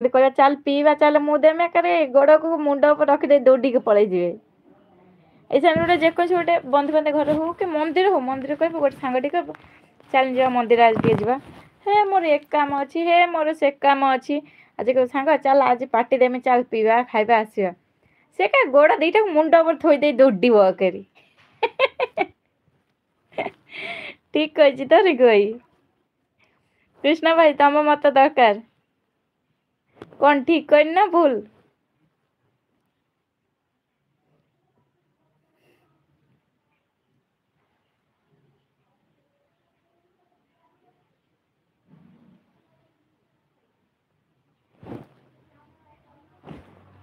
କହିବା ଚାଲ ପିଇବା ଚାଲ ମୁଁ ଦେମି ଏକାରେ ଗୋଡ଼କୁ ମୁଣ୍ଡ ଉପରେ ରଖିଦେଇ ଦୌଡ଼ିକି ପଳେଇ ଯିବେ। ଏଇ ସାଙ୍ଗେ ଗୋଟେ ଯେକୌଣସି ଗୋଟେ ବନ୍ଧୁବାନ୍ଧବ ଘର ହଉ କି ମନ୍ଦିର ହଉ, ମନ୍ଦିର କହିବୁ ଗୋଟେ ସାଙ୍ଗଟେ କହିବ ଚାଲ ଯିବା ମନ୍ଦିର ଆଜି ଟିକେ ଯିବା, ହେ ମୋର ଏ କାମ ଅଛି, ହେ ମୋର ସେ କାମ ଅଛି, ଆଜି କହିବ ସାଙ୍ଗ ଚାଲ ଆଜି ପାଟି ଦେମି ଚାଲ ପିଇବା ଖାଇବା ଆସିବା, ସେ କା ଗୋଡ଼ ଦିଟାକୁ ମୁଣ୍ଡ ଉପରେ ଥୋଇ ଦେଇ ଦୌଡ଼ିବ ଏକାରି। ଠିକ କହିଛି ତ ରିଙ୍କୁ ଭାଇ? କୃଷ୍ଣ ଭାଇ ତମ ମତ ଦରକାର। କଣ ଠିକ କହିନି ନା ଭୁଲ?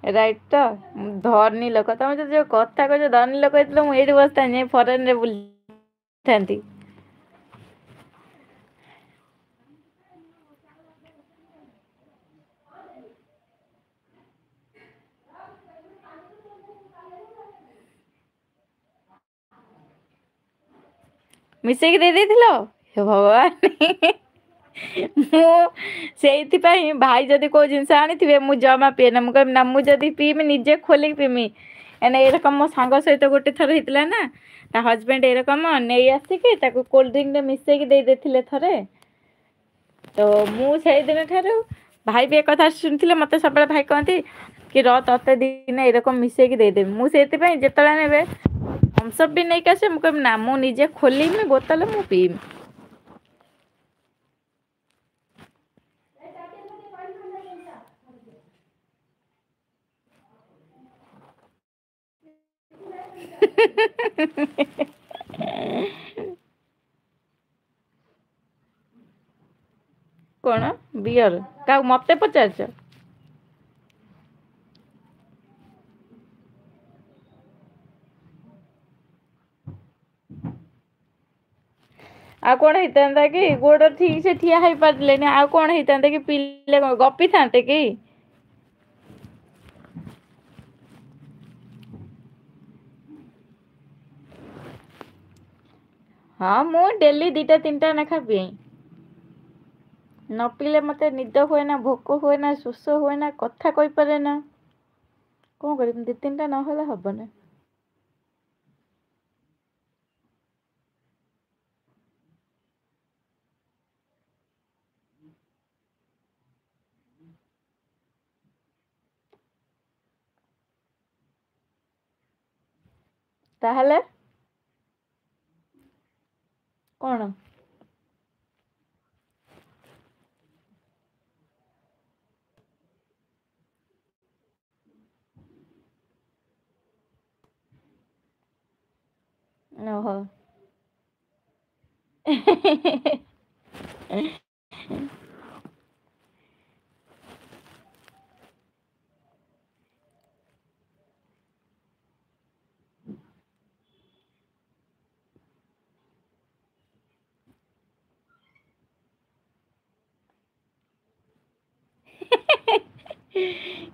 ରାଇଟ ତ? ଧନୀ ଲୋକ ତମେ ତ ଯୋଉ କଥା କହୁଛ ଧନୀ ଲୋକ ହେଇଥିଲେ ମୁଁ ଏଇଠି ବସିଥାନ୍ତି ଫରେନରେ ବୁଲିଥାନ୍ତି। ମିଶେଇକି ଦେଇ ଦେଇଥିଲ? ହେ ଭଗବାନ। ମୁଁ ସେଇଥିପାଇଁ ଭାଇ ଯଦି କୋଉ ଜିନିଷ ଆଣିଥିବେ ମୁଁ ଜମା ପିଏନା। ମୁଁ କହିବି ନା ମୁଁ ଯଦି ପିଇମି ନିଜେ ଖୋଲିକି ପିଇମି। ଏଇନେ ଏରକମ ମୋ ସାଙ୍ଗ ସହିତ ଗୋଟେ ଥର ହେଇଥିଲା ନା, ତା ହଜବେଣ୍ଡ ଏରକମ ନେଇ ଆସିକି ତାକୁ କୋଲ୍ଡଡ୍ରିଙ୍କରେ ମିଶେଇକି ଦେଇ ଦେଇଥିଲେ ଥରେ। ତ ମୁଁ ସେଇଦିନ ଠାରୁ ଭାଇ ବି ଏ କଥା ଶୁଣିଥିଲେ ମତେ ସବୁବେଳେ ଭାଇ କହନ୍ତି କି ର ତତେ ଦିନେ ଏରକମ ମିଶେଇକି ଦେଇଦେବି। ମୁଁ ସେଇଥିପାଇଁ ଯେତେବେଳେ ନେବେ ଥମ୍ସଅପ୍ ବି ନେଇକି ଆସିବେ ମୁଁ କହିବି ନା ମୁଁ ନିଜେ ଖୋଲିମି ବୋତଲ ମୁଁ ପିଇମି। କଣ ବିୟର କାହାକୁ ମତେ ପଚାରୁଛ? ଆଉ କଣ ହେଇଥାନ୍ତା କି ଗୋଡ ଠିକ ସେ ଠିଆ ହେଇ ପାରିଲେନି ଆଉ କଣ ହେଇଥାନ୍ତା କି ପିଲେ କଣ ଗପିଥାନ୍ତେ କି? ହଁ ମୁଁ ଡେଲି ଦିଟା ତିନିଟା ଲେଖା ପିଏ। ନ ପିଇଲେ ମତେ ନିଦ ହୁଏ ନା, ଭୋକ ହୁଏ ନା, ଶୋଷ ହୁଏ ନା, କଥା କହିପାରେ ନା। କଣ କରିବି ଦି ତିନିଟା ନହେଲେ ହବନି। ତାହେଲେ କଣ? ଓହୋ।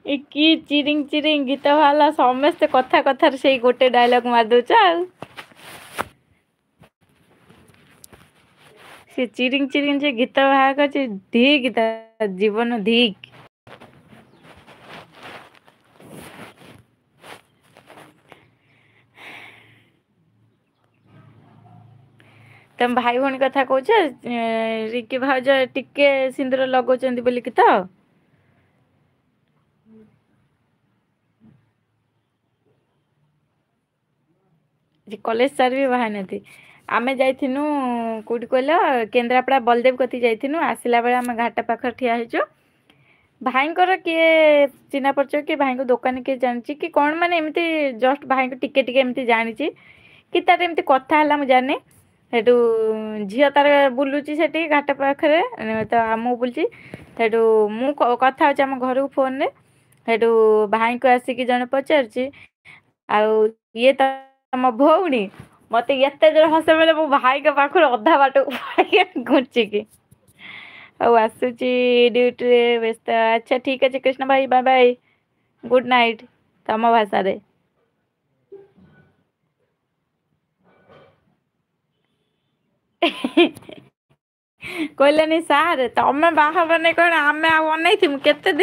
ଏ କି ଚିରିଙ୍ଗ ଚିରିଙ୍ଗ ଗୀତ ବାହାରିଲା ସମସ୍ତେ କଥା କଥାରେ ସେଇ ଗୋଟେ ଡାଇଲଗ ମାରିଦଉଛ ଆଉ। ସେ ଚିରିଙ୍ଗ ଚିରିଙ୍ଗ ଯେ ଗୀତ ବାହାର କରିଛି ଧିକ୍ ତା ଜୀବନ ଧିକ୍। ତମେ ଭାଇ ଭଉଣୀ କଥା କହୁଛ ରିଙ୍କି ଭାଉଜ ଟିକେ ସିନ୍ଦୁର ଲଗଉଛନ୍ତି ବୋଲିକି ତ? କଲେଜ ସାର୍ ବି ବାହା ହେଇନାହାନ୍ତି। ଆମେ ଯାଇଥିନୁ କୋଉଠି କହିଲ କେନ୍ଦ୍ରାପଡା ବଲଦେବ କତିକି ଯାଇଥିନୁ ଆସିଲା ବେଳେ ଆମେ ଘାଟ ପାଖରେ ଠିଆ ହେଇଛୁ। ଭାଇଙ୍କର କିଏ ଚିହ୍ନା ପରିଚୟ କି ଭାଇଙ୍କ ଦୋକାନ କିଏ ଜାଣିଛି କି କଣ ମାନେ ଏମିତି ଜଷ୍ଟ ଭାଇଙ୍କୁ ଟିକେ ଟିକେ ଏମିତି ଜାଣିଛି କି ତାର ଏମିତି କଥା ହେଲା ମୁଁ ଜାଣିନି। ସେଠୁ ଝିଅ ତାର ବୁଲୁଛି ସେଠି ଘାଟ ପାଖରେ ତ ଆମକୁ ବୁଲୁଛି। ସେଠୁ ମୁଁ କଥା ହଉଛି ଆମ ଘରକୁ ଫୋନରେ। ସେଇଠୁ ଭାଇଙ୍କୁ ଆସିକି ଜଣେ ପଚାରୁଛି ଆଉ ଇଏ ତ ତମ ଭଉଣୀ? ମତେ ଏତେ ଜୋର ହସ ମାଇଲା ମୁଁ ଭାଇଙ୍କ ପାଖରୁ ଅଧା ବାଟକୁ ପଳେଇ ଘୁଞ୍ଚିକି। ଆଉ ଆସୁଛି ଡ୍ୟୁଟିରେ ବ୍ୟସ୍ତ ଆଚ୍ଛା ଠିକ ଅଛି କୃଷ୍ଣ ଭାଇ ବାଏ ବାଇ। ଗୁଡ୍ ନାଇଟ୍ ତମ ଭାଷାରେ। କହିଲେନି ସାର୍ ତମେ ବାହା ହବନି କଣ ଆମେ ଆଉ ଅନେଇଥିବୁ କେତେ ଦିନ